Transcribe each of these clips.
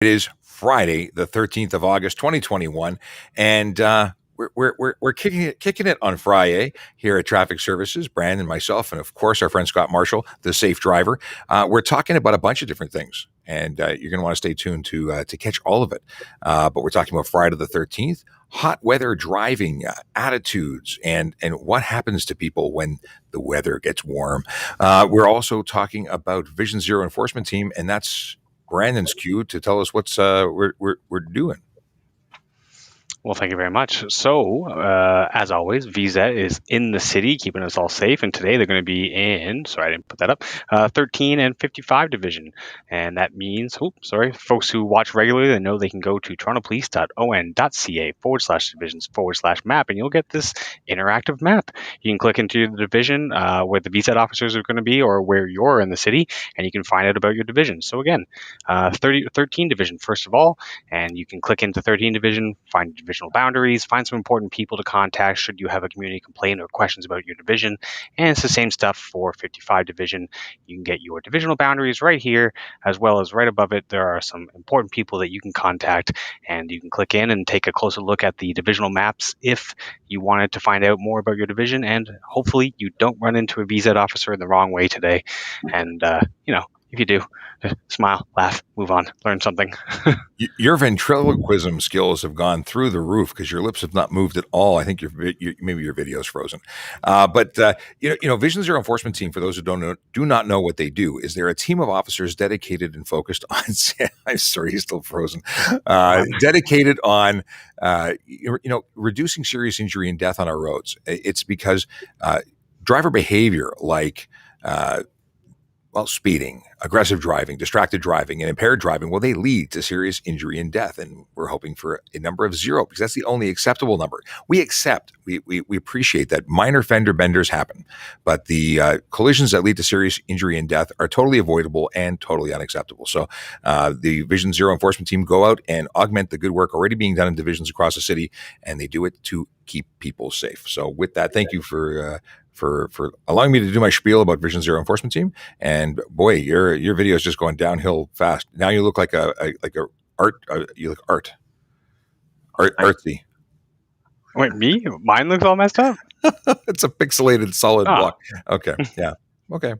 It is Friday, the 13th of August, 2021, and we're kicking it on Friyay here at Traffic Services. Brandon, myself, and of course our friend Scott Marshall, the safe driver. We're talking about a bunch of different things, and you're going to want to stay tuned to catch all of it. But we're talking about Friday the 13th, hot weather driving attitudes, and what happens to people when the weather gets warm. We're also talking about Vision Zero enforcement team, and that's Brandon's cue to tell us what's we're doing. Well, thank you very much. So, as always, Visa is in the city, keeping us all safe. And today they're going to be in, sorry, I didn't put that up, 13 and 55 division. And that means, folks who watch regularly, they know they can go to torontopolice.on.ca/divisions/map, and you'll get this interactive map. You can click into the division where the VSAT officers are going to be or where you're in the city, and you can find out about your division. So again, 13 division, first of all, and you can click into 13 division, find divisional boundaries, find some important people to contact should you have a community complaint or questions about your division. And it's the same stuff for 55 division. You can get your divisional boundaries right here, as well as right above it, there are some important people that you can contact, and you can click in and take a closer look at the divisional maps if you wanted to find out more about your division. And hopefully you don't run into a VZ officer in the wrong way today. And, if you do, smile, laugh, move on, learn something. Your ventriloquism skills have gone through the roof because your lips have not moved at all. I think maybe your video is frozen. But Vision Zero enforcement team, for those who do not know what they do, is they're a team of officers dedicated and focused on. I'm sorry, he's still frozen. Dedicated on reducing serious injury and death on our roads. It's because driver behavior like speeding, aggressive driving, distracted driving, and impaired driving, they lead to serious injury and death. And we're hoping for a number of 0 because that's the only acceptable number. We appreciate that minor fender benders happen, but the collisions that lead to serious injury and death are totally avoidable and totally unacceptable. So the Vision Zero enforcement team go out and augment the good work already being done in divisions across the city, and they do it to keep people safe. So with that, thank you for allowing me to do my spiel about Vision Zero enforcement team. And boy, your video is just going downhill fast. Now you look like you look artsy. Wait, me? Mine looks all messed up? It's a pixelated solid block. Okay, yeah. Okay.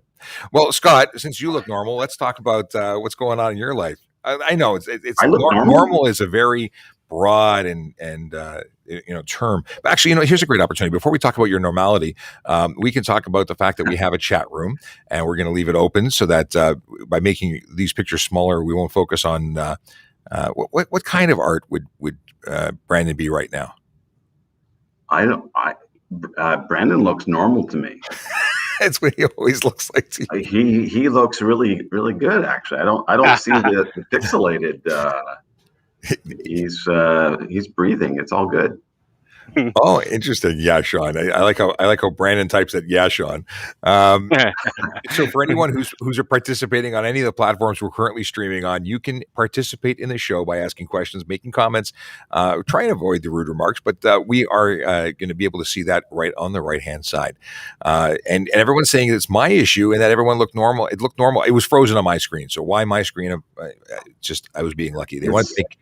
Well, Scott, since you look normal, let's talk about what's going on in your life. I know it's normal is a very broad and term. But actually, here's a great opportunity. Before we talk about your normality, we can talk about the fact that we have a chat room, and we're going to leave it open so that by making these pictures smaller, we won't focus on what kind of art would Brandon be right now? Brandon looks normal to me. That's what he always looks like to you. He looks really, really good. Actually, I don't see the pixelated. He's breathing. It's all good. Oh, interesting. Yeah, Sean. I like how Brandon types it. Yeah, Sean. So for anyone who's participating on any of the platforms we're currently streaming on, you can participate in the show by asking questions, making comments. Try and avoid the rude remarks, but we are going to be able to see that right on the right-hand side. And everyone's saying it's my issue and that everyone looked normal. It looked normal. It was frozen on my screen. So why my screen? I was being lucky. They want to think.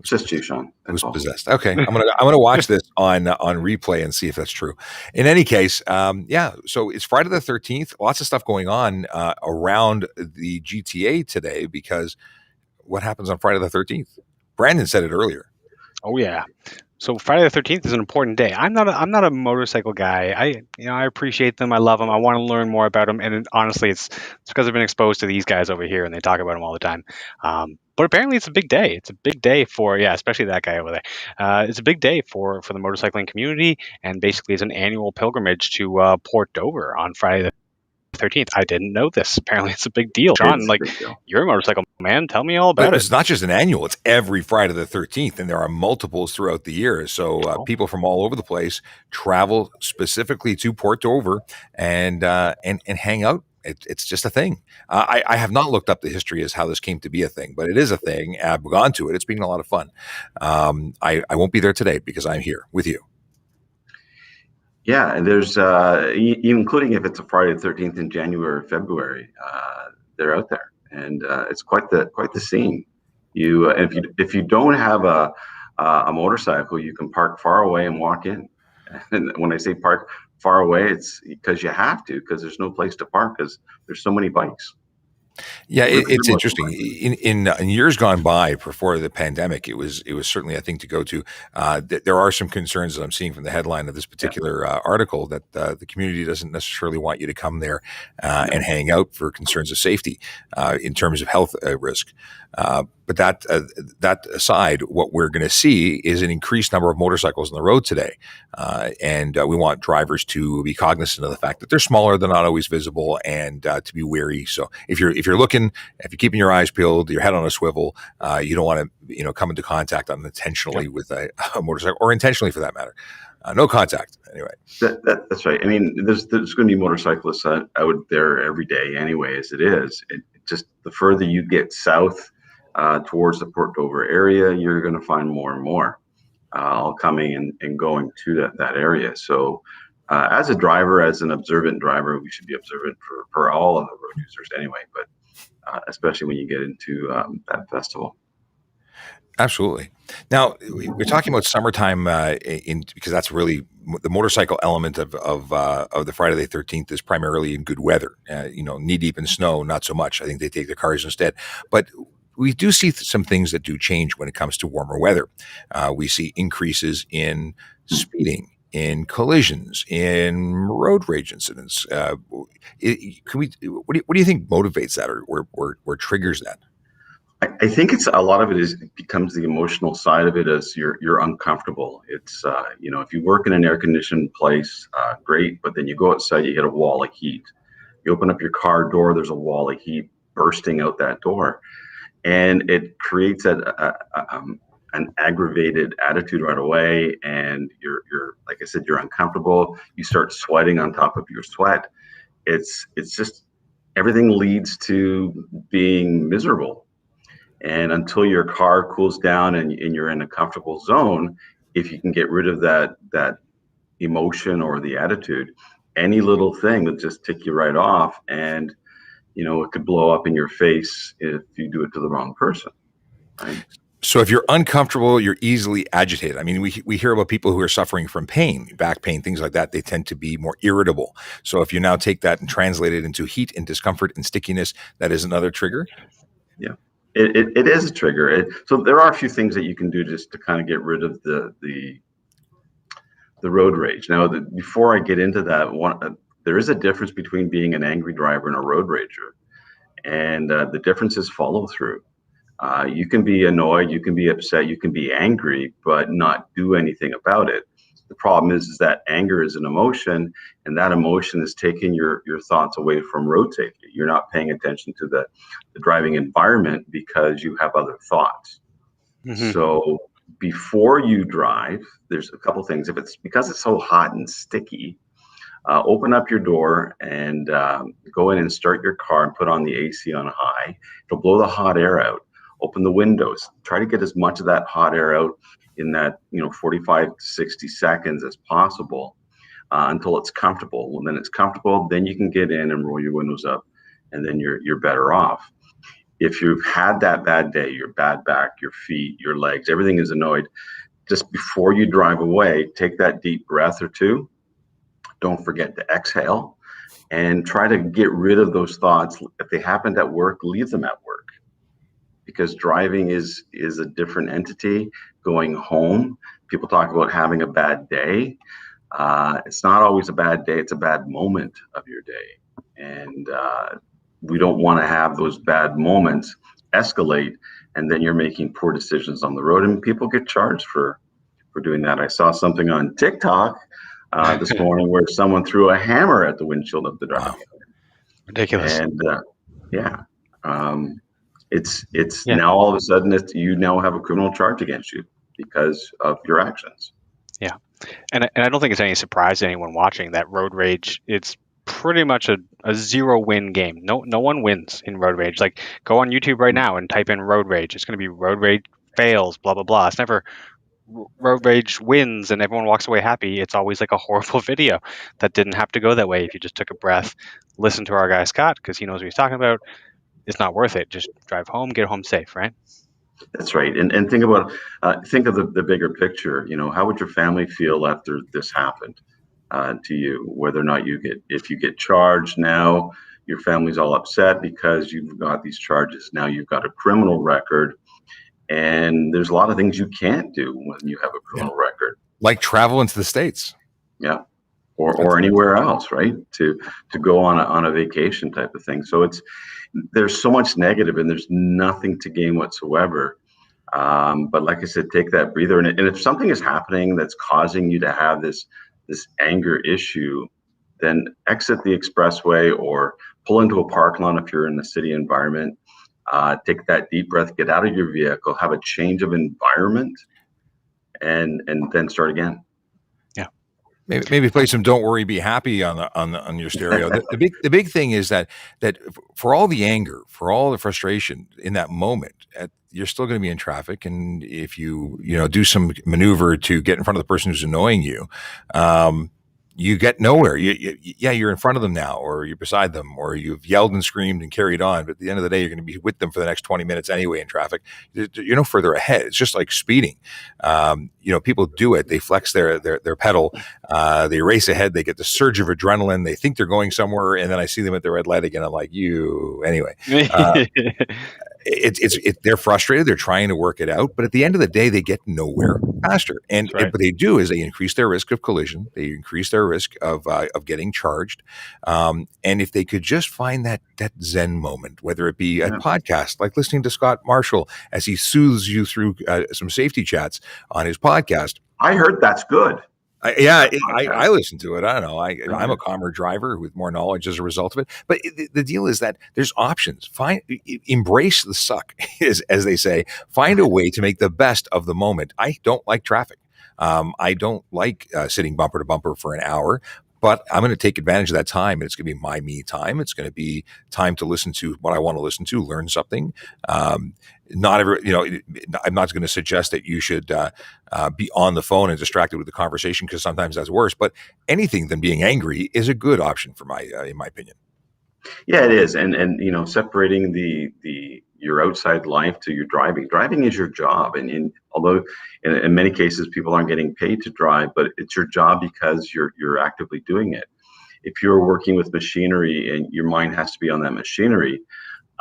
It's just you, Sean. It was possessed. Okay, I'm gonna watch this on replay and see if that's true. In any case, so it's Friday the 13th. Lots of stuff going on around the GTA today because what happens on Friday the 13th? Brandon said it earlier. Oh yeah. So Friday the 13th is an important day. I'm not a motorcycle guy. I appreciate them. I love them. I want to learn more about them. And honestly, it's because I've been exposed to these guys over here and they talk about them all the time. But apparently it's a big day. It's a big day for, especially that guy over there. It's a big day for the motorcycling community. And basically it's an annual pilgrimage to Port Dover on Friday the 13th. I didn't know this. Apparently it's a big deal. Sean, you're a motorcycle man. Tell me all about it. It's not just an annual. It's every Friday the 13th, and there are multiples throughout the year. So people from all over the place travel specifically to Port Dover and hang out. It's just a thing. I have not looked up the history as how this came to be a thing, but it is a thing. I've gone to it. It's been a lot of fun. I won't be there today because I'm here with you. Yeah, and there's including if it's a Friday the 13th in January or February, they're out there, and it's quite the scene. If you don't have a motorcycle, you can park far away and walk in. And when I say park far away, it's because you have to, because there's no place to park because there's so many bikes. Yeah, Really good it's mountain interesting. bike. In years gone by, before the pandemic, it was certainly a thing to go to. There are some concerns that I'm seeing from the headline of this Yeah, particular article that the community doesn't necessarily want you to come there and no, hang out for concerns of safety in terms of health risk. But that aside, what we're going to see is an increased number of motorcycles on the road today, and we want drivers to be cognizant of the fact that they're smaller, they're not always visible, and to be wary. So if you're looking, if you're keeping your eyes peeled, your head on a swivel, you don't want to come into contact Yep. unintentionally with a motorcycle, or intentionally for that matter. No contact anyway. that's right. I mean, there's going to be motorcyclists out there every day anyway, as it is. Just the further you get south towards the Port Dover area, you're going to find more and more all coming and going to that area. So, as a driver, as an observant driver, we should be observant for all of the road users anyway, but especially when you get into that festival. Absolutely. Now we're talking about summertime because that's really the motorcycle element of the Friday the 13th is primarily in good weather. Knee deep in snow, not so much. I think they take the cars instead. But we do see some things that do change when it comes to warmer weather. We see increases in speeding, in collisions, in road rage incidents. Can we? What do you think motivates that, or triggers that? I think it's a lot of it is it becomes the emotional side of it as you're uncomfortable. It's if you work in an air conditioned place, great, but then you go outside, you get a wall of heat. You open up your car door, there's a wall of heat bursting out that door, and it creates an aggravated attitude right away. And you're like I said, you're uncomfortable. You start sweating on top of your sweat. It's just everything leads to being miserable, and until your car cools down and you're in a comfortable zone, if you can get rid of that emotion or the attitude, any little thing will just tick you right off, and it could blow up in your face if you do it to the wrong person. Right? So if you're uncomfortable, you're easily agitated. I mean, we hear about people who are suffering from pain, back pain, things like that. They tend to be more irritable. So if you now take that and translate it into heat and discomfort and stickiness, that is another trigger. Yeah. It is a trigger. So there are a few things that you can do just to kind of get rid of the road rage. Now, before I get into that, there is a difference between being an angry driver and a road rager, and the difference is follow through. You can be annoyed, you can be upset, you can be angry, but not do anything about it. The problem is that anger is an emotion, and that emotion is taking your thoughts away from road safety. You're not paying attention to the driving environment because you have other thoughts. Hmm. So before you drive, there's a couple things. If it's because it's so hot and sticky, open up your door and go in and start your car and put on the AC on high. It'll blow the hot air out. Open the windows. Try to get as much of that hot air out in that 45 to 60 seconds as possible until it's comfortable. When then it's comfortable, then you can get in and roll your windows up, and then you're better off. If you've had that bad day, your bad back, your feet, your legs, everything is annoyed, just before you drive away, take that deep breath or two. Don't forget to exhale and try to get rid of those thoughts. If they happened at work, leave them at work, because driving is a different entity. Going home, people talk about having a bad day. It's not always a bad day. It's a bad moment of your day. And we don't want to have those bad moments escalate, and then you're making poor decisions on the road, and people get charged for doing that. I saw something on TikTok this morning where someone threw a hammer at the windshield of the Wow. driving, Ridiculous. and yeah, um, it's Yeah. now all of a sudden you now have a criminal charge against you because of your actions. Yeah. And I don't think it's any surprise to anyone watching that road rage. It's pretty much a zero win game. No one wins in road rage. Like, go on YouTube right now and type in road rage. It's going to be road rage fails, blah blah blah. It's never road rage wins and everyone walks away happy. It's always like a horrible video that didn't have to go that way. If you just took a breath, listen to our guy Scott because he knows what he's talking about. It's not worth it. Just drive home, get home safe, right? That's right. And think about think of the bigger picture. You know, how would your family feel after this happened to you? Whether or not if you get charged now, your family's all upset because you've got these charges. Now you've got a criminal record, and there's a lot of things you can't do when you have a Yeah. criminal record. Like travel into the States. Yeah. Or anywhere else, right? To go on a vacation type of thing. So there's so much negative and there's nothing to gain whatsoever. But like I said, take that breather. And if something is happening that's causing you to have this anger issue, then exit the expressway or pull into a park lot if you're in the city environment. Take that deep breath, get out of your vehicle, have a change of environment, and then start again. Maybe play some "Don't Worry, Be Happy" on your stereo. The big thing is that for all the anger, for all the frustration in that moment, you're still going to be in traffic, and if you do some maneuver to get in front of the person who's annoying you, you get nowhere. You're in front of them now, or you're beside them, or you've yelled and screamed and carried on. But at the end of the day, you're going to be with them for the next 20 minutes anyway in traffic. You're no further ahead. It's just like speeding. People do it. They flex their pedal. They race ahead. They get the surge of adrenaline. They think they're going somewhere, and then I see them at the red light again. I'm like, anyway. They're frustrated. They're trying to work it out, but at the end of the day, they get nowhere faster. And right. what they do is they increase their risk of collision. They increase their risk of getting charged. And if they could just find that Zen moment, whether it be a podcast like listening to Scott Marshall as he soothes you through some safety chats on his podcast. I heard that's good. I listen to it. I don't know. I'm a calmer driver with more knowledge as a result of it. But the deal is that there's options. Embrace the suck, as they say. Find a way to make the best of the moment. I don't like traffic. I don't like sitting bumper to bumper for an hour. But I'm going to take advantage of that time, and it's going to be my me time. It's going to be time to listen to what I want to listen to, learn something. I'm not going to suggest that you should be on the phone and distracted with the conversation, because sometimes that's worse. But anything than being angry is a good option for in my opinion. Yeah, it is, and separating your outside life to your driving. Driving is your job, and although in many cases people aren't getting paid to drive, but it's your job because you're actively doing it. If you're working with machinery and your mind has to be on that machinery,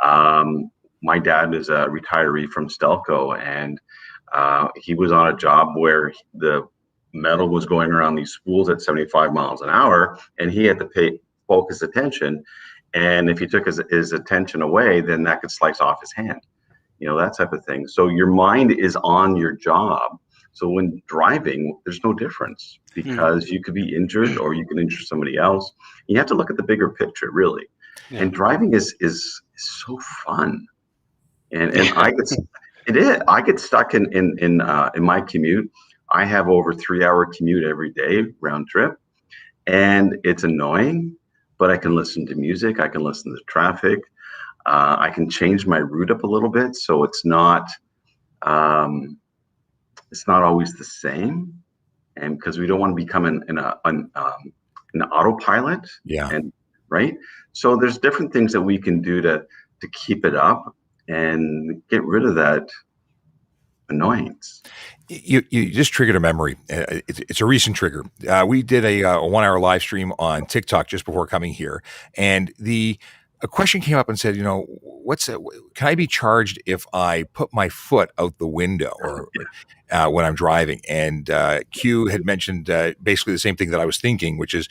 my dad is a retiree from Stelco, and he was on a job where the metal was going around these spools at 75 miles an hour, and he had to focus attention. And if he took his attention away, then that could slice off his hand, that type of thing. So your mind is on your job. So when driving, there's no difference, because you could be injured or you can injure somebody else. You have to look at the bigger picture, really. Yeah. And driving is so fun. And I get stuck in my commute. I have over 3-hour commute every day, round trip, and it's annoying. But I can listen to music. I can listen to traffic. I can change my route up a little bit, so it's not always the same. And because we don't want to become an autopilot. Yeah. And right. So there's different things that we can do to keep it up and get rid of that annoyance. You just triggered a memory. It's a recent trigger. We did a 1-hour live stream on TikTok just before coming here, and a question came up and said, can I be charged if I put my foot out the window or when I'm driving? And Q had mentioned basically the same thing that I was thinking, which is,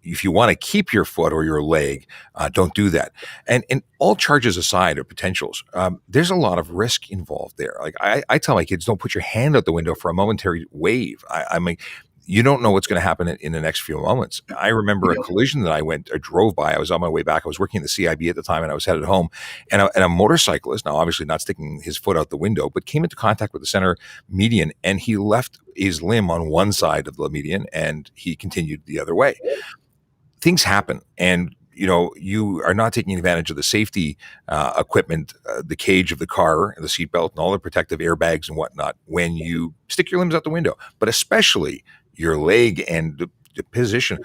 if you want to keep your foot or your leg, don't do that. And all charges aside or potentials, there's a lot of risk involved there. Like I tell my kids, don't put your hand out the window for a momentary wave. I mean, you don't know what's going to happen in the next few moments. I remember a collision that I drove by. I was on my way back. I was working in the CIB at the time, and I was headed home. And a motorcyclist, now obviously not sticking his foot out the window, but came into contact with the center median, and he left his limb on one side of the median, and he continued the other way. Things happen, and you are not taking advantage of the safety equipment, the cage of the car, the seatbelt, and all the protective airbags and whatnot when you stick your limbs out the window. But especially your leg and the position.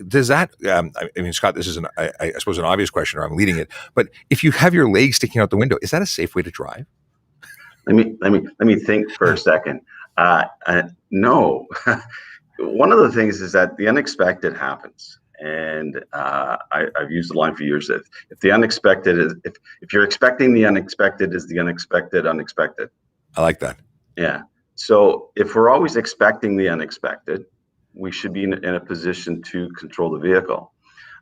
Does that? I mean, Scott, this is I suppose an obvious question, or I'm leading it. But if you have your leg sticking out the window, is that a safe way to drive? Let me think for a second. No. One of the things is that the unexpected happens, and I've used the line for years that if the unexpected is if you're expecting the unexpected, is the unexpected unexpected? I like that. Yeah. So if we're always expecting the unexpected, we should be in a position to control the vehicle.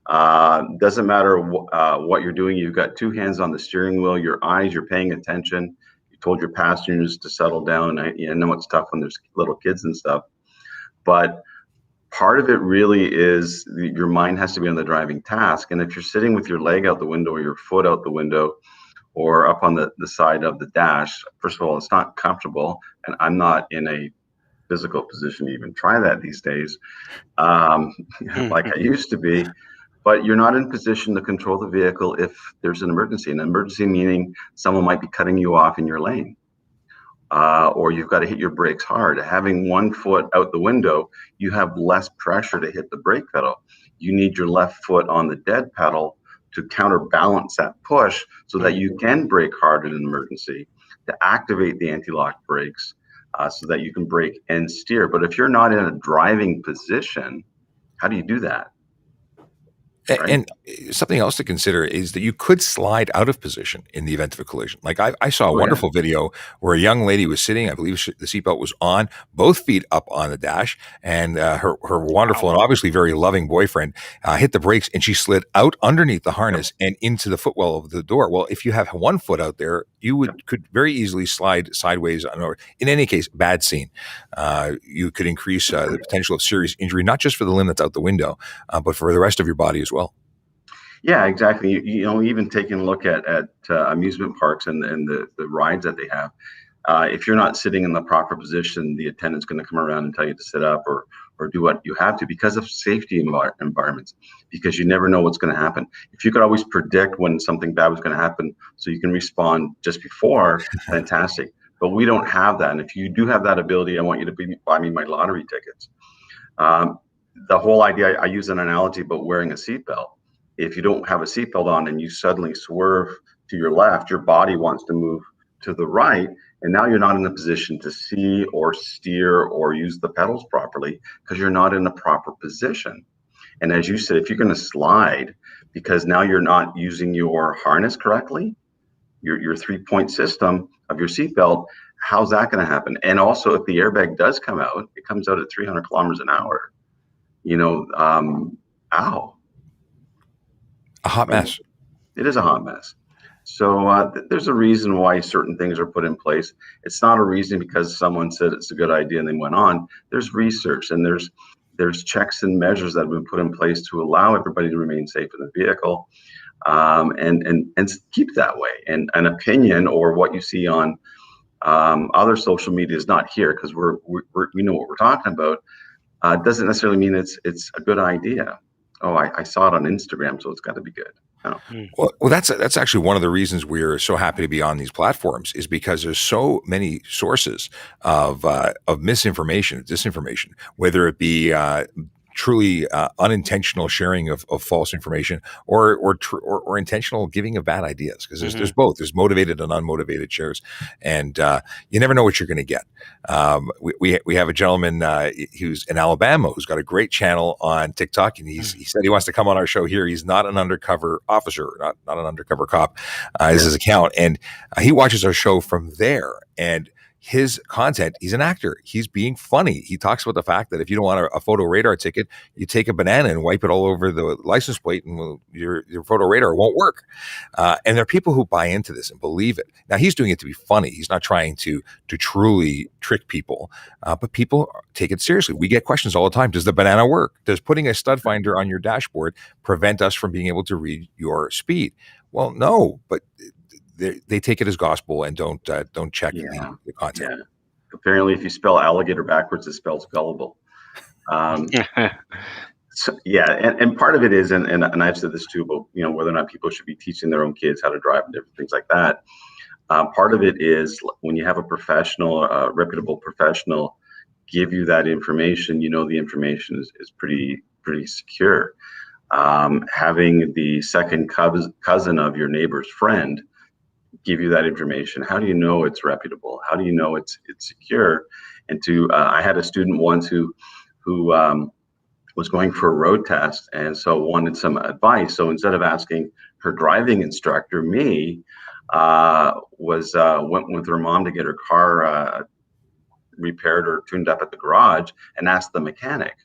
Doesn't matter what you're doing. You've got two hands on the steering wheel, your eyes, you're paying attention. You told your passengers to settle down. I know it's tough when there's little kids and stuff, but part of it really is your mind has to be on the driving task. And if you're sitting with your leg out the window or your foot out the window or up on the side of the dash, first of all, it's not comfortable. And I'm not in a physical position to even try that these days, like I used to be. But you're not in position to control the vehicle if there's an emergency. An emergency meaning someone might be cutting you off in your lane. Or you've got to hit your brakes hard. Having one foot out the window, you have less pressure to hit the brake pedal. You need your left foot on the dead pedal to counterbalance that push so that you can brake hard in an emergency, to activate the anti-lock brakes so that you can brake and steer. But if you're not in a driving position, how do you do that? Right. And something else to consider is that you could slide out of position in the event of a collision. Like I saw a Oh, yeah. wonderful video where a young lady was sitting, I believe the seatbelt was on, both feet up on the dash, and her wonderful and obviously very loving boyfriend hit the brakes, and she slid out underneath the harness and into the footwell of the door. Well, if you have one foot out there, you could very easily slide sideways. Or in any case, bad scene. You could increase the potential of serious injury, not just for the limb that's out the window, but for the rest of your body as well. Yeah, exactly. Even taking a look at amusement parks and the rides that they have, if you're not sitting in the proper position, the attendant's going to come around and tell you to sit up or do what you have to because of safety environments, because you never know what's going to happen. If you could always predict when something bad was going to happen so you can respond just before, fantastic. But we don't have that. And if you do have that ability, I want you to buy me my lottery tickets. The whole idea, I use an analogy about wearing a seatbelt. If you don't have a seatbelt on and you suddenly swerve to your left, your body wants to move to the right. And now you're not in a position to see or steer or use the pedals properly because you're not in a proper position. And as you said, if you're going to slide because now you're not using your harness correctly, your 3-point system of your seatbelt, how's that going to happen? And also, if the airbag does come out, it comes out at 300 kilometers an hour. Ow. A hot mess. It is a hot mess. So there's a reason why certain things are put in place. It's not a reason because someone said it's a good idea and they went on. There's research and there's checks and measures that have been put in place to allow everybody to remain safe in the vehicle, and keep that way. And an opinion or what you see on other social media is not here because we know what we're talking about. Doesn't necessarily mean it's a good idea. Oh, I saw it on Instagram, so it's got to be good. Oh. Well, that's actually one of the reasons we're so happy to be on these platforms is because there's so many sources of misinformation, disinformation, whether it be truly unintentional sharing of false information or intentional giving of bad ideas, because there's both. There's motivated and unmotivated shares, and you never know what you're going to get. We have a gentleman who's in Alabama who's got a great channel on TikTok, and he said he wants to come on our show here. He's not an undercover officer, not an undercover cop, is his account, and he watches our show from there. And his content, he's an actor. He's being funny. He talks about the fact that if you don't want a photo radar ticket, you take a banana and wipe it all over the license plate and your photo radar won't work. And there are people who buy into this and believe it. Now, he's doing it to be funny. He's not trying to truly trick people, but people take it seriously. We get questions all the time. Does the banana work? Does putting a stud finder on your dashboard prevent us from being able to read your speed? Well, no, but they take it as gospel and don't check the content. Yeah. Apparently, if you spell alligator backwards, it spells gullible. So, and part of it is, and I've said this too, about whether or not people should be teaching their own kids how to drive and different things like that. Part of it is when you have a professional, reputable professional, give you that information. The information is pretty secure. Having the second cousin of your neighbor's friend give you that information? How do you know it's reputable? How do you know it's secure? And I had a student once who was going for a road test, and so wanted some advice. So instead of asking her driving instructor, me, went with her mom to get her car repaired or tuned up at the garage, and asked the mechanic.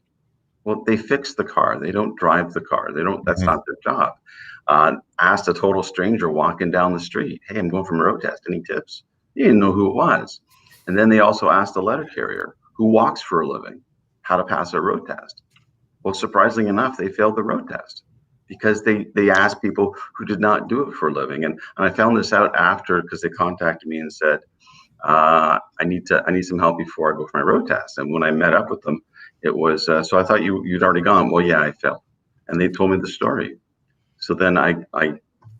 Well, they fix the car. They don't drive the car. They don't. That's Mhm. not their job. Asked a total stranger walking down the street, "Hey, I'm going from a road test. Any tips?" He didn't know who it was. And then they also asked a letter carrier who walks for a living how to pass a road test. Well, surprisingly enough, they failed the road test because they asked people who did not do it for a living. And I found this out after, because they contacted me and said, I need some help before I go for my road test. And when I met up with them, it was so I thought you'd already gone. Well, yeah, I failed, and they told me the story. So then I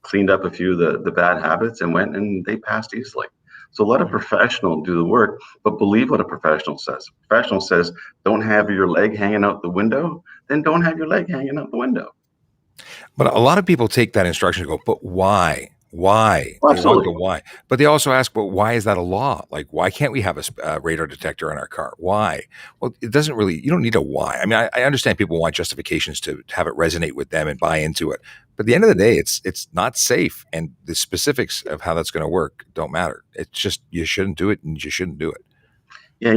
cleaned up a few of the bad habits and went, and they passed easily. So let a professional do the work, but believe what a professional says. A professional says, don't have your leg hanging out the window, then don't have your leg hanging out the window. But a lot of people take that instruction and go, but why? Why? Well, They want the absolutely. why. But they also ask, but why is that a law? Like, why can't we have a radar detector on our car? Why? Well, it doesn't really, you don't need a why. I mean, I understand people want justifications to have it resonate with them and buy into it. But at the end of the day, it's not safe. And the specifics of how that's going to work don't matter. It's just, you shouldn't do it and you shouldn't do it. Yeah,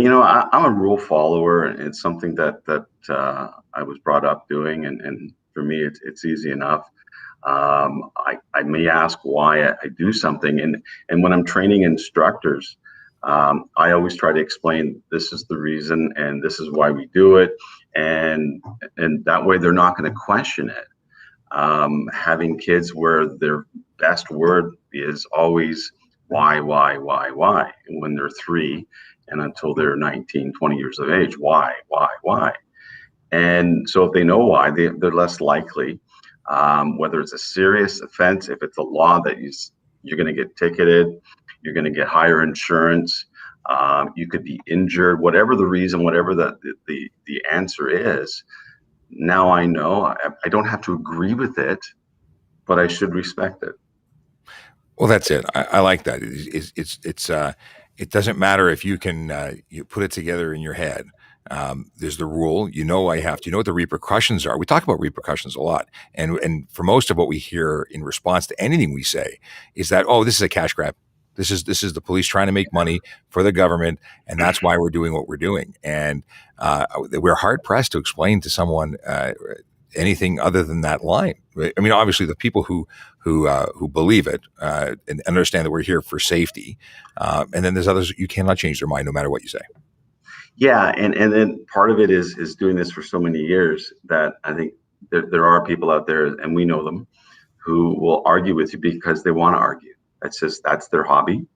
I'm a rule follower, and it's something that I was brought up doing, and for me, it's easy enough. I may ask why I do something, and when I'm training instructors, I always try to explain this is the reason and this is why we do it, and that way they're not going to question it. Having kids where their best word is always why, when they're 3 and until they're 19, 20 years of age, why? And so if they know why, they're less likely, whether it's a serious offense, if it's a law that you're going to get ticketed, you're going to get higher insurance, you could be injured, whatever the reason, whatever the answer is. Now I know I don't have to agree with it, but I should respect it. Well, that's it. I like that. It doesn't matter if you can you put it together in your head. There's the rule. You know, you know what the repercussions are. We talk about repercussions a lot, and for most of what we hear in response to anything we say is that, oh, this is a cash grab. This is the police trying to make money for the government, and that's why we're doing what we're doing. And we're hard pressed to explain to someone anything other than that line. Right? I mean, obviously, the people who believe it and understand that we're here for safety, and then there's others you cannot change their mind no matter what you say. Yeah, and then part of it is doing this for so many years that I think there are people out there, and we know them, who will argue with you because they want to argue. That's their hobby,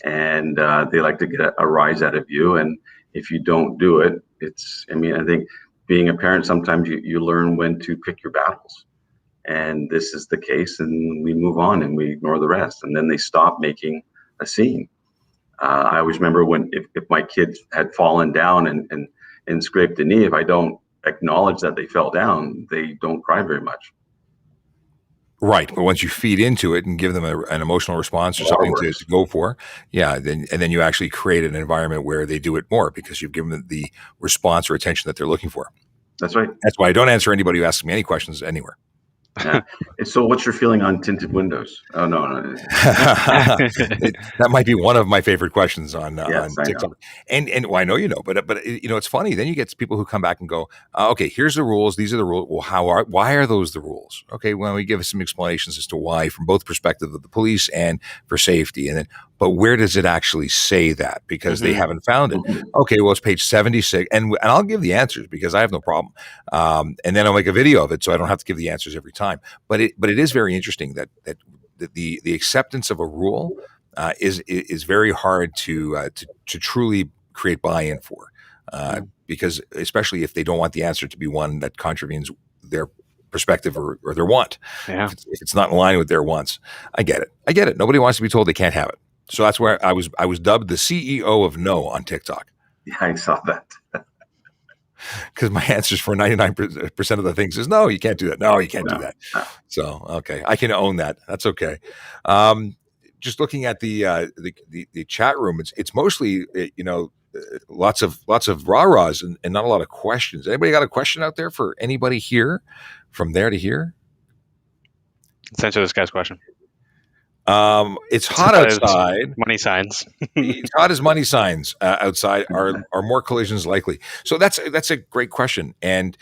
and they like to get a rise out of you. And if you don't do it, I mean, I think being a parent, sometimes you learn when to pick your battles. And this is the case, and we move on and we ignore the rest. And then they stop making a scene. I always remember if my kids had fallen down and scraped a knee, if I don't acknowledge that they fell down, they don't cry very much. Right, but once you feed into it and give them an emotional response or something to Waterworks. go for, yeah, then you actually create an environment where they do it more because you've given them the response or attention that they're looking for. That's right. That's why I don't answer anybody who asks me any questions anywhere. Yeah. And so, what's your feeling on tinted windows? Oh no. That might be one of my favorite questions Yes, on I TikTok. know. And well, I know you know, but you know, it's funny. Then you get people who come back and go, okay, here's the rules. These are the rules. Well, why are those the rules? Okay, well, we give some explanations as to why from both perspectives of the police and for safety. And then, but where does it actually say that? Because they haven't found it. Mhm. Okay, well, it's page 76, and I'll give the answers because I have no problem. And then I'll make a video of it, so I don't have to give the answers every time. But it is very interesting that the acceptance of a rule is very hard to truly create buy-in for, because especially if they don't want the answer to be one that contravenes their perspective or their want. Yeah. If it's not in line with their wants, I get it. Nobody wants to be told they can't have it. So that's where I was dubbed the CEO of no on TikTok Yeah, I saw that. because my answers for 99% of the things is no, you can't do that. No, you can't do No, that. no. So, okay, I can own that. That's okay. Um, just looking at the chat room, it's mostly lots of rah-rahs and not a lot of questions. Anybody got a question out there for anybody here, from there to here? Let's answer this guy's question. It's hot outside. Money signs. It's hot as money signs outside. Are more collisions likely? So that's a great question. And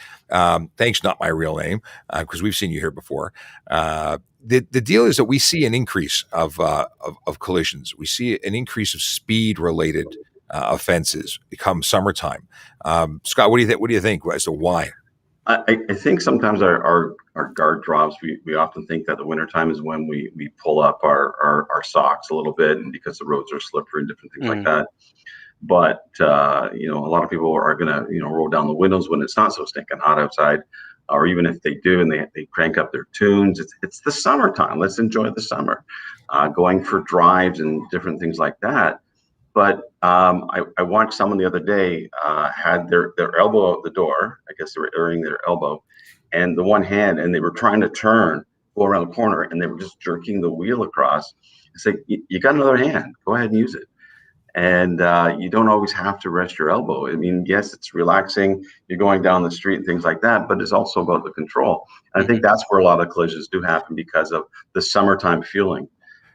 thanks, not my real name, because we've seen you here before. The deal is that we see an increase of collisions. We see an increase of speed related offenses come summertime. Scott, what do you think as to why? I think sometimes our guard drops. We often think that the wintertime is when we pull up our socks a little bit, and because the roads are slippery and different things like that. But a lot of people are gonna roll down the windows when it's not so stinking hot outside, or even if they do and they crank up their tunes. It's the summertime. Let's enjoy the summer, going for drives and different things like that. But I watched someone the other day had their elbow out the door. I guess they were airing their elbow, and the one hand, and they were trying to go around the corner, and they were just jerking the wheel across. It's like, you got another hand, go ahead and use it. And you don't always have to rest your elbow. I mean, yes, it's relaxing. You're going down the street and things like that, but it's also about the control. And I think that's where a lot of collisions do happen, because of the summertime feeling.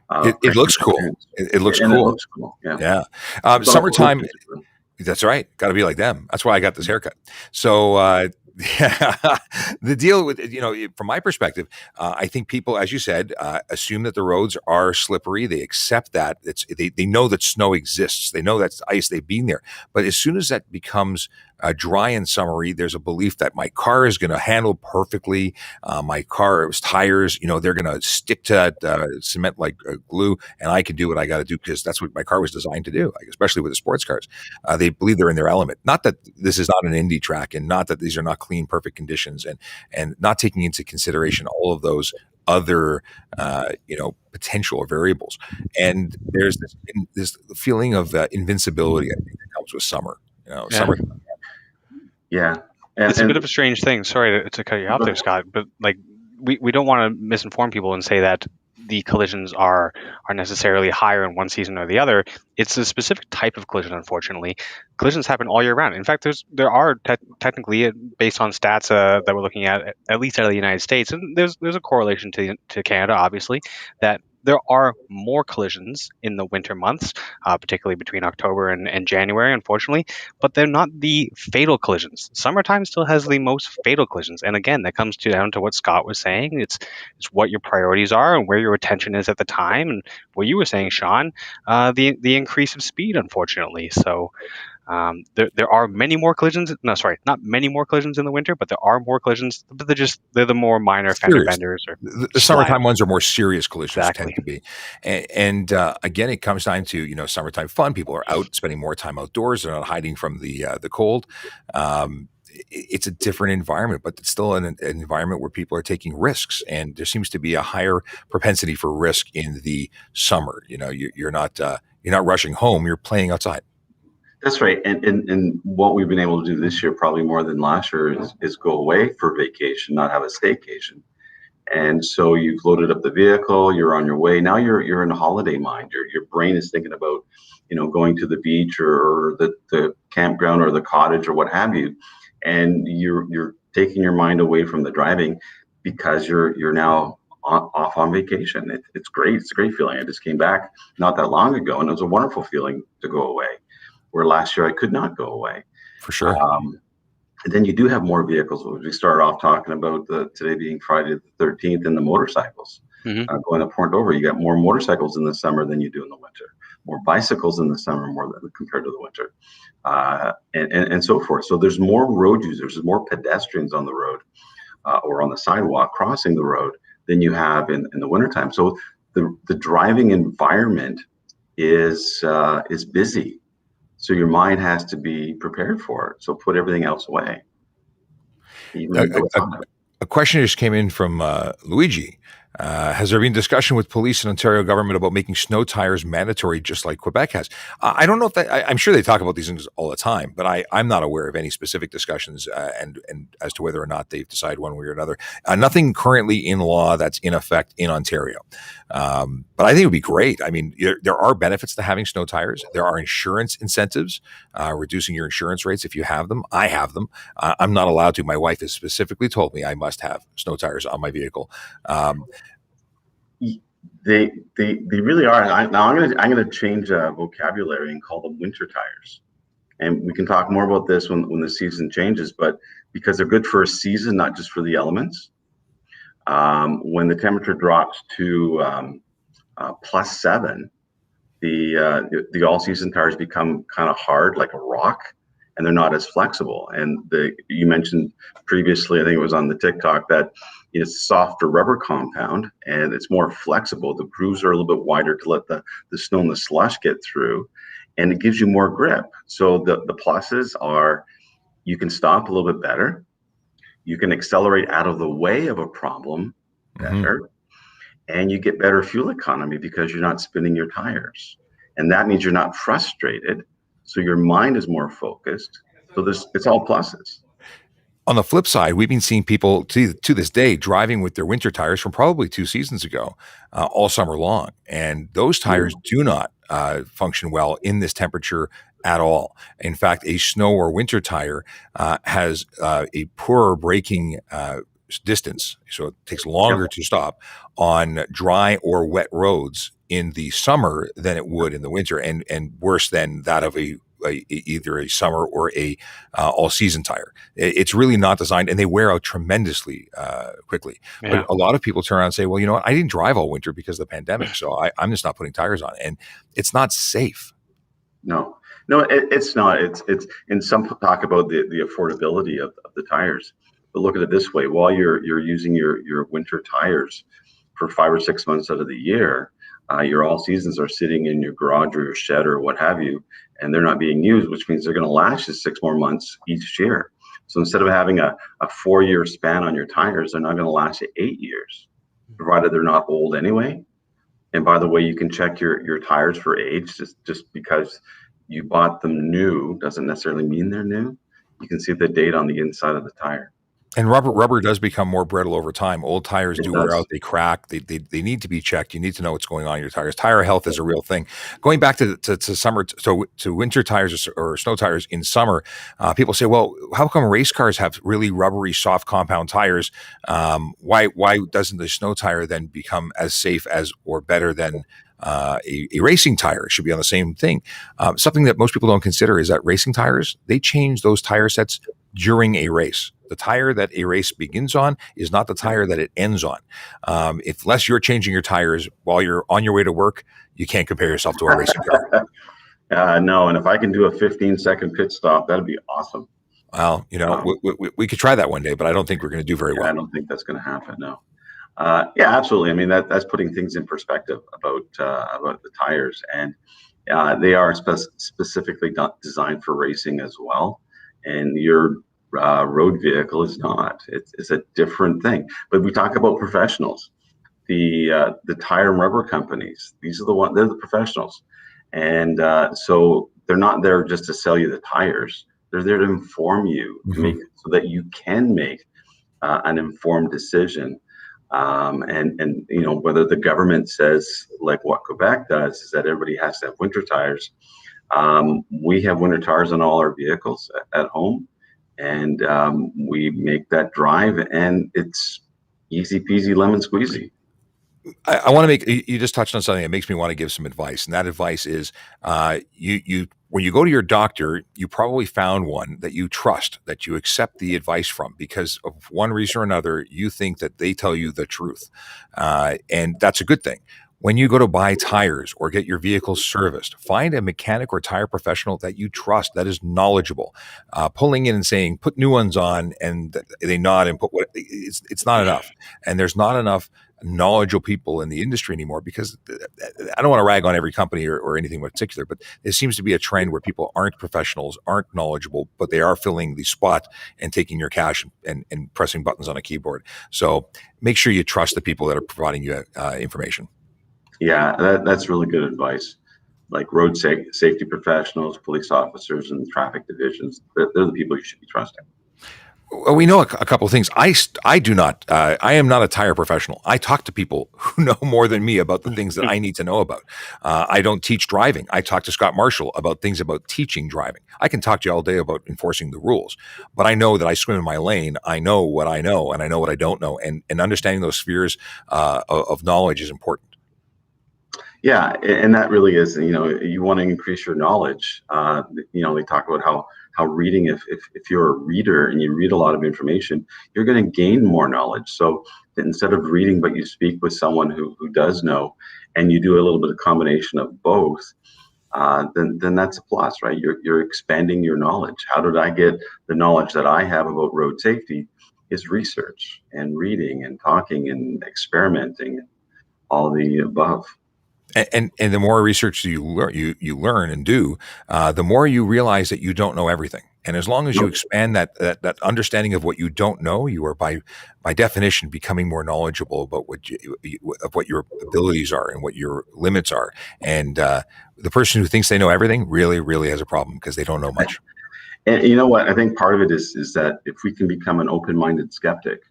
It looks cool. It looks cool. It looks cool. Yeah. Summertime. That's right. Got to be like them. That's why I got this haircut. So the deal with, from my perspective, I think people, as you said, assume that the roads are slippery. They accept that. They know that snow exists. They know that's ice. They've been there. But as soon as that becomes dry and summery, there's a belief that my car is going to handle perfectly. My car's tires, they're going to stick to that cement like glue, and I can do what I got to do because that's what my car was designed to do, especially with the sports cars. They believe they're in their element. Not that this is not an Indy track, and not that these are not clean, perfect conditions, and not taking into consideration all of those other potential variables. And there's this feeling of invincibility, I think, that comes with summer. Summer. Yeah. It's a bit of a strange thing. Sorry to cut you off there, Scott, but we don't want to misinform people and say that the collisions are necessarily higher in one season or the other. It's a specific type of collision, unfortunately. Collisions happen all year round. In fact, there are technically, based on stats that we're looking at least out of the United States, and there's a correlation to Canada, obviously, that there are more collisions in the winter months, particularly between October and January, unfortunately, but they're not the fatal collisions. Summertime still has the most fatal collisions. And again, that comes down to what Scott was saying. It's what your priorities are and where your attention is at the time. And what you were saying, Sean, the increase of speed, unfortunately. So there are many more collisions. No, sorry, not many more collisions in the winter, but there are more collisions. But they're the more minor fender benders. Or the summertime ones are more serious collisions. Exactly. Tend to be, and again, it comes down to summertime fun. People are out spending more time outdoors. They're not hiding from the cold. It's a different environment, but it's still an environment where people are taking risks, and there seems to be a higher propensity for risk in the summer. You're not rushing home. You're playing outside. That's right. And what we've been able to do this year, probably more than last year, is go away for vacation, not have a staycation. And so you've loaded up the vehicle, you're on your way. Now you're in a holiday mind. Your brain is thinking about, going to the beach or the campground or the cottage or what have you. And you're taking your mind away from the driving because you're now off on vacation. It's great. It's a great feeling. I just came back not that long ago, and it was a wonderful feeling to go away, where last year I could not go away. For sure. And then you do have more vehicles. We started off talking about today being Friday the 13th, and the motorcycles going up Port Dover. You got more motorcycles in the summer than you do in the winter. More bicycles in the summer compared to the winter, and so forth. So there's more road users, there's more pedestrians on the road or on the sidewalk crossing the road than you have in the wintertime. So the driving environment is busy. So your mind has to be prepared for it. So put everything else away. A question just came in from Luigi. Has there been discussion with police and Ontario government about making snow tires mandatory, just like Quebec has? I don't know if I'm sure they talk about these things all the time, but I'm not aware of any specific discussions and as to whether or not they've decided one way or another. Nothing currently in law that's in effect in Ontario. But I think it would be great. I mean, there are benefits to having snow tires. There are insurance incentives, reducing your insurance rates if you have them. I have them. I'm not allowed to. My wife has specifically told me I must have snow tires on my vehicle. They really are. Now I'm gonna change vocabulary and call them winter tires. And we can talk more about this when the season changes. But because they're good for a season, not just for the elements. When the temperature drops to +7, the all-season tires become kind of hard, like a rock, and they're not as flexible. And you mentioned previously, I think it was on the TikTok, that it's softer rubber compound and it's more flexible. The grooves are a little bit wider to let the snow and the slush get through, and it gives you more grip. So the pluses are you can stop a little bit better, you can accelerate out of the way of a problem better, and you get better fuel economy because you're not spinning your tires. And that means you're not frustrated. So your mind is more focused. So it's all pluses. On the flip side, we've been seeing people to this day driving with their winter tires from probably 2 seasons ago, all summer long, and those tires do not function well in this temperature at all. In fact, a snow or winter tire has a poorer braking distance, so it takes longer to stop on dry or wet roads in the summer than it would in the winter, and worse than that of either a summer or a all season tire. It's really not designed, and they wear out tremendously quickly. Yeah. But a lot of people turn around and say, well, you know what? I didn't drive all winter because of the pandemic, so I'm just not putting tires on. And it's not safe. No, it's not. It's and some talk about the affordability of the tires. But look at it this way: while you're using your winter tires for 5 or 6 months out of the year, your all seasons are sitting in your garage or your shed or what have you, and they're not being used, which means they're going to last you 6 more months each year. So instead of having a 4-year span on your tires, they're not going to last you 8 years, provided they're not old anyway. And by the way, you can check your tires for age. Just because you bought them new doesn't necessarily mean they're new. You can see the date on the inside of the tire. And rubber does become more brittle over time. Old tires do wear out; they crack. They need to be checked. You need to know what's going on in your tires. Tire health is a real thing. Going back to summer, to winter tires or snow tires in summer, people say, "Well, how come race cars have really rubbery, soft compound tires? Why doesn't the snow tire then become as safe as or better than?" A racing tire? It should be on the same thing. Something that most people don't consider is that racing tires, they change those tire sets during a race. The tire that a race begins on is not the tire that it ends on. Unless you're changing your tires while you're on your way to work, you can't compare yourself to a racing car. No, and if I can do a 15-second pit stop, that'd be awesome. Well, we could try that one day, but I don't think we're going to do very well. I don't think that's going to happen. No. Yeah, absolutely. I mean, that's putting things in perspective about the tires, and they are specifically designed for racing as well. And your road vehicle is not. It's a different thing. But we talk about professionals, the tire and rubber companies. These are they're the professionals, and so they're not there just to sell you the tires. They're there to inform you, so that you can make an informed decision. And whether the government says, like what Quebec does, is that everybody has to have winter tires. We have winter tires on all our vehicles at home, and we make that drive, and it's easy peasy lemon squeezy. I want to make, you just touched on something that makes me want to give some advice. And that advice is, when you go to your doctor, you probably found one that you trust, that you accept the advice from, because of one reason or another, you think that they tell you the truth. And that's a good thing. When you go to buy tires or get your vehicle serviced, find a mechanic or tire professional that you trust, that is knowledgeable. Pulling in and saying, put new ones on, and they nod and it's not enough. And there's not enough knowledgeable people in the industry anymore, because I don't want to rag on every company or anything in particular, but there seems to be a trend where people aren't professionals, aren't knowledgeable, but they are filling the spot and taking your cash and pressing buttons on a keyboard. So make sure you trust the people that are providing you information. Yeah, that's really good advice. Like road safety professionals, police officers, and traffic divisions, they're the people you should be trusting. Well, we know a couple of things. I do not. I am not a tire professional. I talk to people who know more than me about the things that I need to know about. I don't teach driving. I talk to Scott Marshall about things about teaching driving. I can talk to you all day about enforcing the rules, but I know that I swim in my lane. I know what I know, and I know what I don't know, and understanding those spheres of knowledge is important. Yeah, and that really is, you want to increase your knowledge. They talk about how reading, if you're a reader and you read a lot of information, you're going to gain more knowledge. So instead of reading, but you speak with someone who does know, and you do a little bit of combination of both, then that's a plus, right? You're expanding your knowledge. How did I get the knowledge that I have about road safety? Is research and reading and talking and experimenting, all the above. And the more research you learn and do, the more you realize that you don't know everything. And as long as you expand that understanding of what you don't know, you are by definition becoming more knowledgeable about what your abilities are and what your limits are. And the person who thinks they know everything really, really has a problem because they don't know much. And you know what? I think part of it is that if we can become an open-minded skeptic,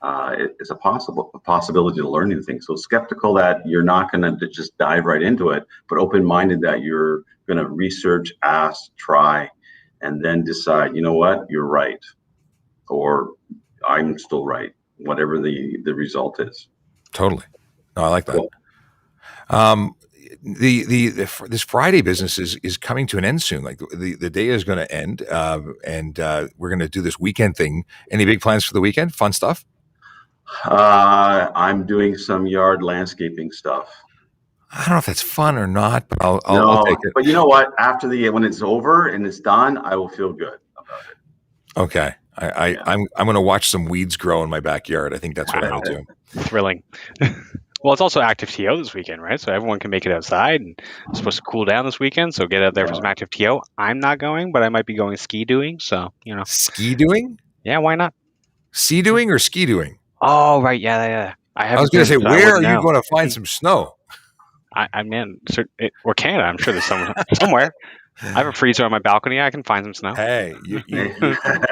it's a possibility to learn new things. So skeptical that you're not going to just dive right into it, but open-minded that you're going to research, ask, try, and then decide, you know what, you're right, or I'm still right, whatever the result is. Totally. No, I like that. Cool. This Friday business is coming to an end soon. Like the day is going to end, and we're going to do this weekend thing. Any big plans for the weekend? Fun stuff? I'm doing some yard landscaping stuff. I don't know if that's fun or not, but I'll take it. But you know what? After when it's over and it's done, I will feel good about it. Okay. I'm going to watch some weeds grow in my backyard. I think that's what I'll do. Thrilling. Well, it's also active TO this weekend, right? So everyone can make it outside, and it's supposed to cool down this weekend. So get out there for some active TO. I'm not going, but I might be going ski doing. So ski doing? Yeah, why not? Sea doing or ski doing? Oh, right, yeah. I was going to say, where are you going to find some snow? I mean, or Canada. I'm sure there's somewhere. I have a freezer on my balcony. I can find some snow. Hey, you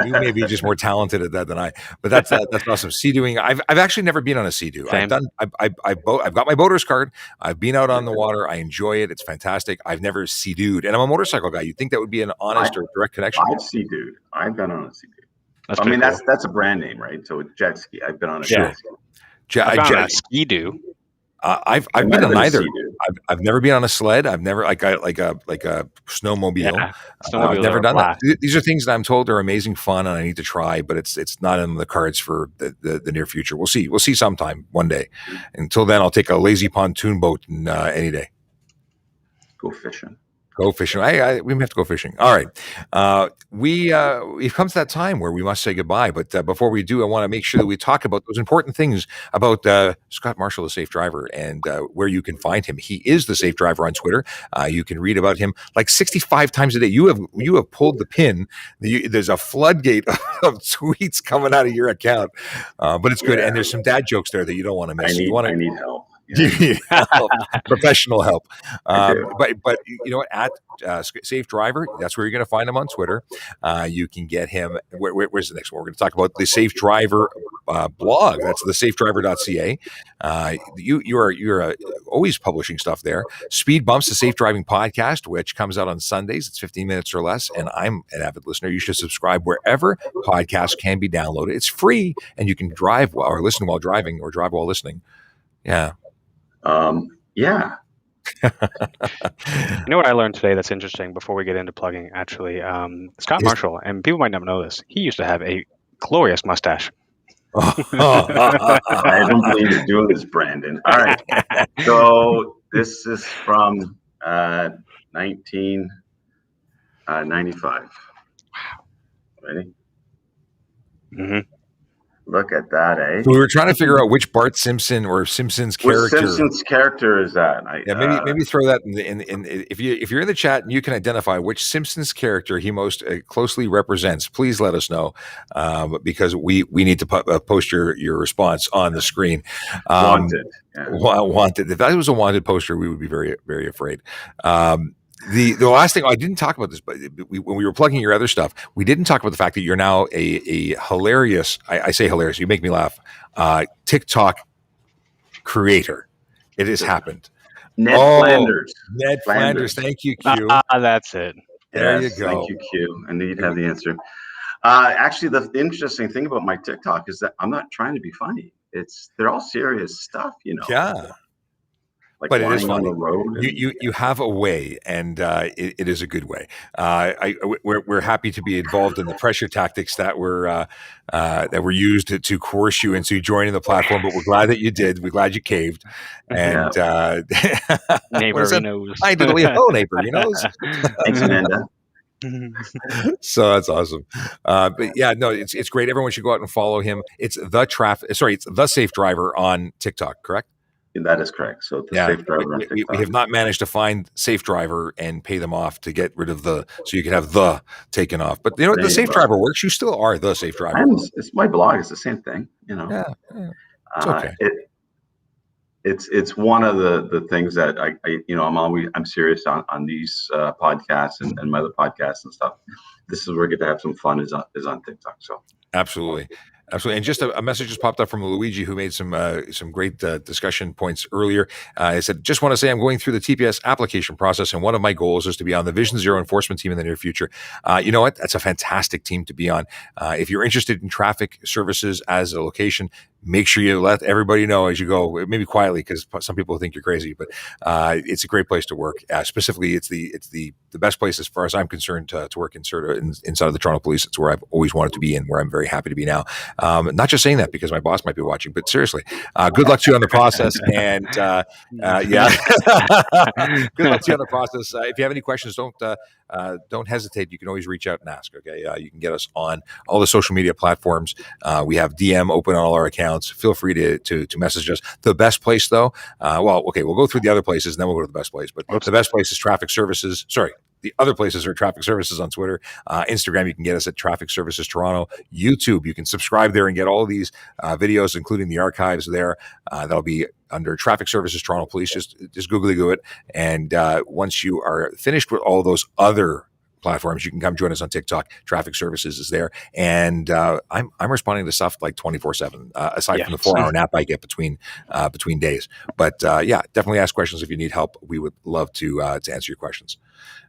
may be just more talented at that than I. But that's awesome. Sea doing. I've actually never been on a sea do. I've got my boater's card. I've been out on the water. I enjoy it. It's fantastic. I've never sea doed, and I'm a motorcycle guy. You'd think that would be an honest or direct connection. I've sea doed. I've been on a sea do. I mean, cool. That's a brand name, right? So it's jet ski. I've been on a jet ski. I've been on a ski do. I've been on either. I've never been on a sled. I've never like a snowmobile. Yeah, I've never done that. These are things that I'm told are amazing fun, and I need to try. But it's not in the cards for the near future. We'll see. We'll see sometime one day. Until then, I'll take a lazy pontoon boat any day. Go fishing. Go fishing. We have to go fishing. All right. We've come to that time where we must say goodbye. But before we do, I want to make sure that we talk about those important things about Scott Marshall, the Safe Driver, and where you can find him. He is the Safe Driver on Twitter. You can read about him like 65 times a day. You have pulled the pin. There's a floodgate of tweets coming out of your account, but it's good. And there's some dad jokes there that you don't want to miss. I need help. Professional help. But you know what? At Safe Driver, that's where you're going to find him on Twitter. You can get him. Where's the next one? We're going to talk about the Safe Driver blog. That's the safedriver.ca. You're always publishing stuff there. Speed Bumps, the Safe Driving podcast, which comes out on Sundays. It's 15 minutes or less, and I'm an avid listener. You should subscribe wherever podcasts can be downloaded. It's free, and you can drive or listen while driving or drive while listening. Yeah. Yeah. You know what I learned today that's interesting before we get into plugging, actually? Scott Marshall, and people might not know this, he used to have a glorious mustache. I don't believe you're doing this, Brandon. All right. So this is from 1995. Wow. Ready? Mm-hmm. Look at that, eh? So we were trying to figure out which Bart Simpson or Simpsons character. Which Simpsons character is that? Maybe throw that in if you're in the chat and you can identify which Simpsons character he most closely represents. Please let us know because we need to post your response on the screen. Wanted. Wanted. If that was a wanted poster, we would be very, very afraid. The last thing I didn't talk about this, but when we were plugging your other stuff, we didn't talk about the fact that you're now a hilarious. I say hilarious. You make me laugh. TikTok creator. It has happened. Ned Flanders. Ned Flanders. Thank you, Q. That's it. There Yes, you go. Thank you, Q. I knew you'd have the answer. Actually, the interesting thing about my TikTok is that I'm not trying to be funny. They're all serious stuff, you know. Yeah. Like but it is lying on funny. the road. You have a way, and it is a good way. We're happy to be involved in the pressure tactics that were used to coerce you into joining the platform. But we're glad that you did. We're glad you caved. And neighbor knows. I did a neighbor, he knows. Thanks, Amanda. So that's awesome. But yeah, no, it's great. Everyone should go out and follow him. It's the Safe Driver on TikTok, correct? That is correct. So Safe Driver on TikTok. We have not managed to find Safe Driver and pay them off to get rid of so you can have the taken off. But you know, the Safe Driver works. You still are the Safe Driver. It's my blog. It's the same thing. You know. Yeah. It's okay. It's one of the things that I'm serious on these podcasts and my other podcasts and stuff. This is where we get to have some fun is on TikTok. So absolutely. And just a message just popped up from Luigi, who made some great discussion points earlier. He said, just want to say I'm going through the TPS application process, and one of my goals is to be on the Vision Zero enforcement team in the near future. You know what? That's a fantastic team to be on. If you're interested in traffic services as a location, make sure you let everybody know as you go, maybe quietly, because some people think you're crazy, but it's a great place to work. Specifically, it's the best place as far as I'm concerned to work inside of the Toronto Police. It's where I've always wanted to be and where I'm very happy to be now. Not just saying that because my boss might be watching, but seriously, good luck to you on the process. And yeah, good luck to you on the process. If you have any questions, don't hesitate. You can always reach out and ask. Okay, you can get us on all the social media platforms. We have DM open on all our accounts. Feel free to message us. The best place, though, we'll go through the other places and then we'll go to the best place. But the best place is Traffic Services. Sorry. The other places are Traffic Services on Twitter. Instagram, you can get us at Traffic Services Toronto. YouTube, you can subscribe there and get all of these videos, including the archives there. That'll be under Traffic Services Toronto Police. Just googly goo it. And once you are finished with all those other platforms, you can come join us on TikTok. Traffic Services is there. And I'm responding to stuff like 24/7, aside from the 4-hour nap I get between days. But yeah, definitely ask questions if you need help. We would love to answer your questions.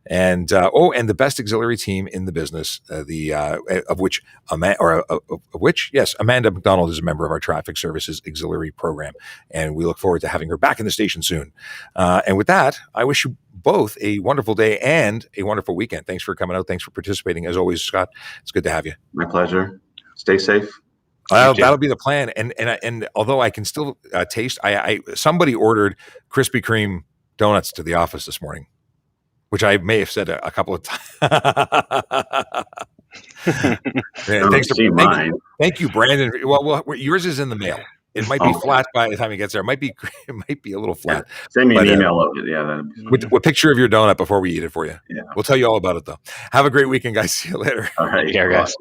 And and the best auxiliary team in the business, of which Amanda McDonald is a member of our Traffic Services Auxiliary Program, and we look forward to having her back in the station soon. And with that, I wish you both a wonderful day and a wonderful weekend. Thanks for coming out. Thanks for participating. As always, Scott, it's good to have you. My pleasure. Stay safe. That'll be the plan. And although I can still taste, somebody ordered Krispy Kreme donuts to the office this morning, which I may have said a couple of times. Thank you, Brandon. Well, yours is in the mail. It might be flat by the time it gets there. It might be a little flat. Yeah. Send me an email of it. Yeah, with a picture of your donut before we eat it for you. Yeah. We'll tell you all about it, though. Have a great weekend, guys. See you later. All right. Take care, guys.